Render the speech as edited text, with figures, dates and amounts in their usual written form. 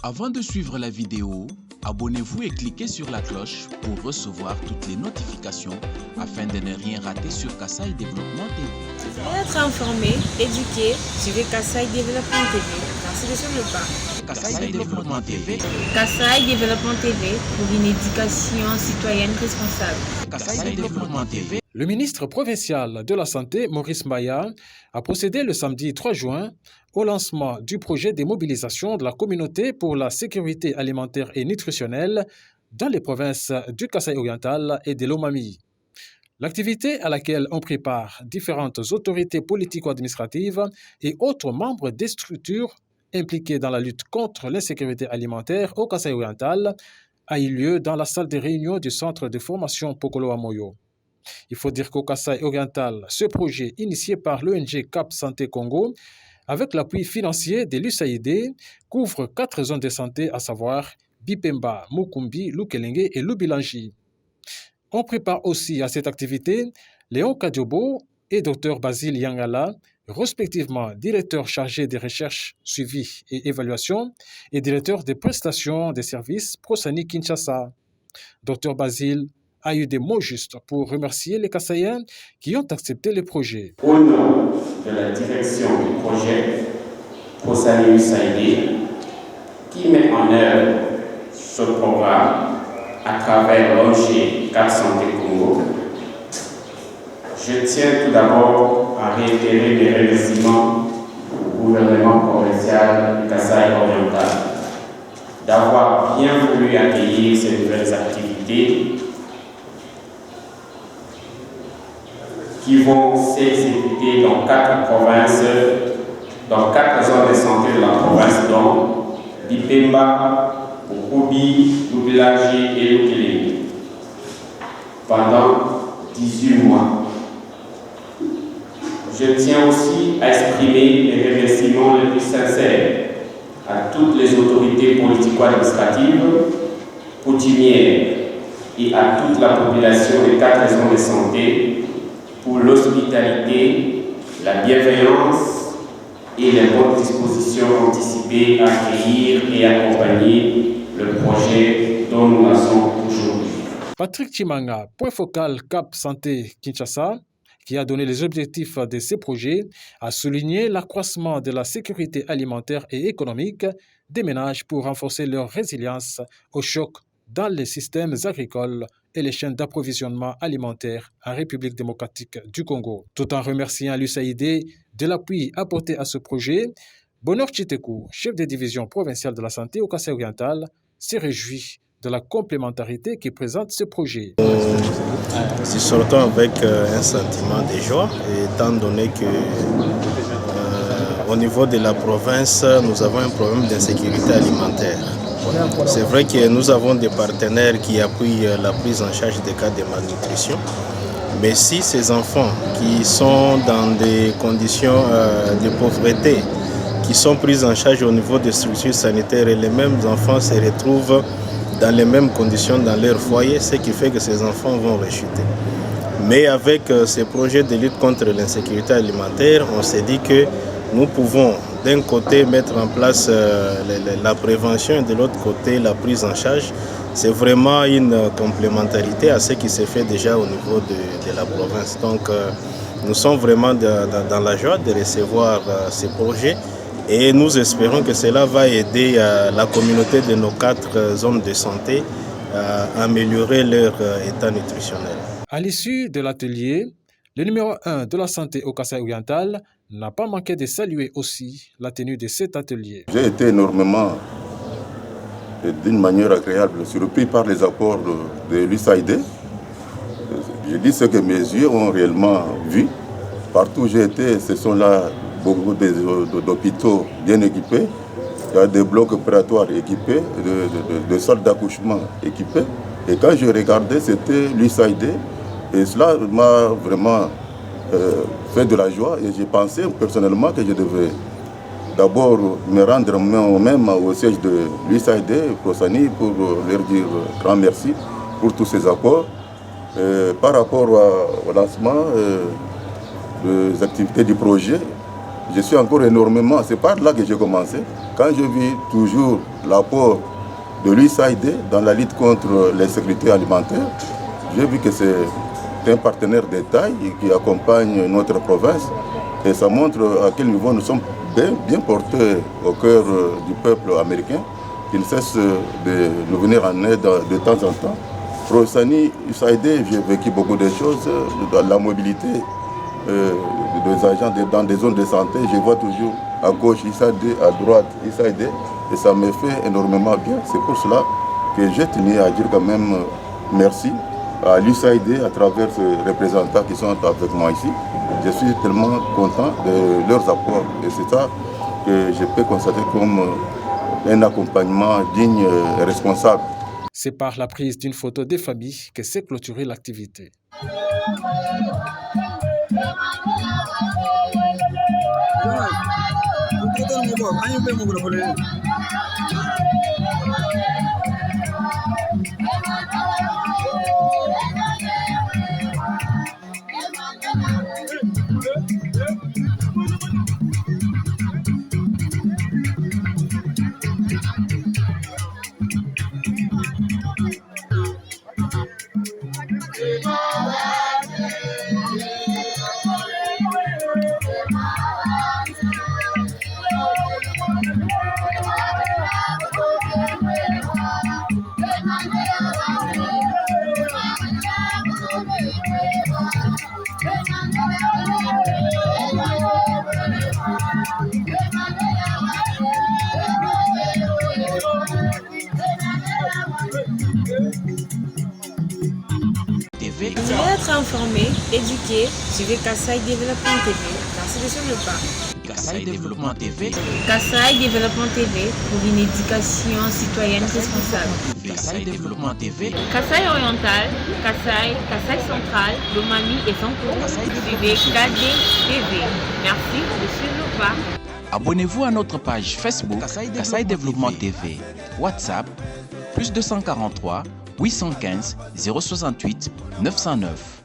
Avant de suivre la vidéo, abonnez-vous et cliquez sur la cloche pour recevoir toutes les notifications afin de ne rien rater sur Kassaï Développement TV. Pour être informé, éduqué, suivez Kassaï Développement TV. Merci sur le pas. Kassaï Développement TV. Kassaï Développement TV pour une éducation citoyenne responsable. Kassaï Développement TV. Le ministre provincial de la Santé, Maurice Maya, a procédé le samedi 3 juin au lancement du projet de mobilisation de la communauté pour la sécurité alimentaire et nutritionnelle dans les provinces du Kasaï oriental et de l'Omami. L'activité à laquelle ont pris part différentes autorités politico-administratives et autres membres des structures impliquées dans la lutte contre l'insécurité alimentaire au Kasaï oriental a eu lieu dans la salle de réunion du centre de formation Pokolo Amoyo. Il faut dire qu'au Kasaï oriental, ce projet initié par l'ONG Cap Santé Congo, avec l'appui financier de l'USAID, couvre 4 zones de santé, à savoir Bipemba, Mukumbi, Lukelenge et Lubilangi. On prépare aussi à cette activité Léon Kadiobo et Dr Basile Yangala, respectivement directeur chargé des recherches, suivi et évaluation et directeur des prestations des services Prosani Kinshasa. Dr Basile a eu des mots justes pour remercier les Kassaïens qui ont accepté le projet. Au nom de la direction du projet Prosani USAID, qui met en œuvre ce programme à travers l'ONG Cap Santé Congo, je tiens tout d'abord à réitérer mes remerciements au gouvernement provincial du Kasaï oriental d'avoir bien voulu accueillir ces nouvelles activités qui vont s'exécuter dans 4 provinces, dans 4 zones de santé de la province, dont Bipemba, Mukumbi, Lubilangi et Lukelenge, pendant 18 mois. Je tiens aussi à exprimer les remerciements les plus sincères à toutes les autorités politico-administratives, coutumières et à toute la population des 4 zones de santé pour l'hospitalité, la bienveillance et les bonnes dispositions anticipées à accueillir et accompagner le projet dont nous lançons aujourd'hui. Patrick Chimanga, point focal Cap Santé Kinshasa, qui a donné les objectifs de ces projets, a souligné l'accroissement de la sécurité alimentaire et économique des ménages pour renforcer leur résilience au choc dans les systèmes agricoles et les chaînes d'approvisionnement alimentaire en République démocratique du Congo. Tout en remerciant l'USAID de l'appui apporté à ce projet, Bonheur Chitekou, chef de division provinciale de la santé au Kasaï oriental, s'est réjoui de la complémentarité qui présente ce projet. Nous sortons avec un sentiment de joie, étant donné que au niveau de la province, nous avons un problème d'insécurité alimentaire. C'est vrai que nous avons des partenaires qui appuient la prise en charge des cas de malnutrition, mais si ces enfants qui sont dans des conditions de pauvreté, qui sont pris en charge au niveau des structures sanitaires, et les mêmes enfants se retrouvent dans les mêmes conditions dans leur foyer, ce qui fait que ces enfants vont rechuter. Mais avec ces projets de lutte contre l'insécurité alimentaire, on s'est dit que nous pouvons d'un côté mettre en place la prévention et de l'autre côté la prise en charge. C'est vraiment une complémentarité à ce qui s'est fait déjà au niveau de la province. Donc nous sommes vraiment dans la joie de recevoir ces projets et nous espérons que cela va aider la communauté de nos 4 zones de santé à améliorer leur état nutritionnel. À l'issue de l'atelier, le numéro 1 de la santé au Kasaï oriental n'a pas manqué de saluer aussi la tenue de cet atelier. J'ai été énormément, d'une manière agréable, surpris par les apports de l'USAID. Je dis ce que mes yeux ont réellement vu. Partout où j'ai été, ce sont là beaucoup d'hôpitaux bien équipés. Il y a des blocs opératoires équipés, de salles d'accouchement équipées. Et quand je regardais, c'était l'USAID. Et cela m'a vraiment fait de la joie. Et j'ai pensé personnellement que je devais d'abord me rendre moi-même au siège de l'USAID, Prosani, pour leur dire grand merci pour tous ces apports. Par rapport au lancement des activités du projet, je suis encore énormément, c'est par là que j'ai commencé. Quand je vis toujours l'apport de l'USAID dans la lutte contre l'insécurité alimentaire, j'ai vu que c'est un partenaire de taille qui accompagne notre province et ça montre à quel niveau nous sommes bien portés au cœur du peuple américain qui ne cesse de nous venir en aide de temps en temps. Professani, USAID, j'ai vécu beaucoup de choses, la mobilité des agents dans des zones de santé, je vois toujours à gauche USAID, à droite USAID et ça me fait énormément bien. C'est pour cela que j'ai tenu à dire quand même merci à l'USAID à travers ces représentants qui sont avec moi ici. Je suis tellement content de leurs apports et c'est ça que je peux constater comme un accompagnement digne et responsable. C'est par la prise d'une photo des familles que s'est clôturée l'activité. Vous voulez être informé, éduqué, suivez Kassai Développement TV. Merci sur le pas. Kassai Développement TV. Kassai Développement TV pour une éducation citoyenne responsable. Kassai Développement TV. Kassai Oriental, Kassai Central, Lomami et Sankourou. Suivez KD TV. Merci de suivre le pas. Abonnez-vous à notre page Facebook Kassai Développement TV. WhatsApp +243 815 068 909.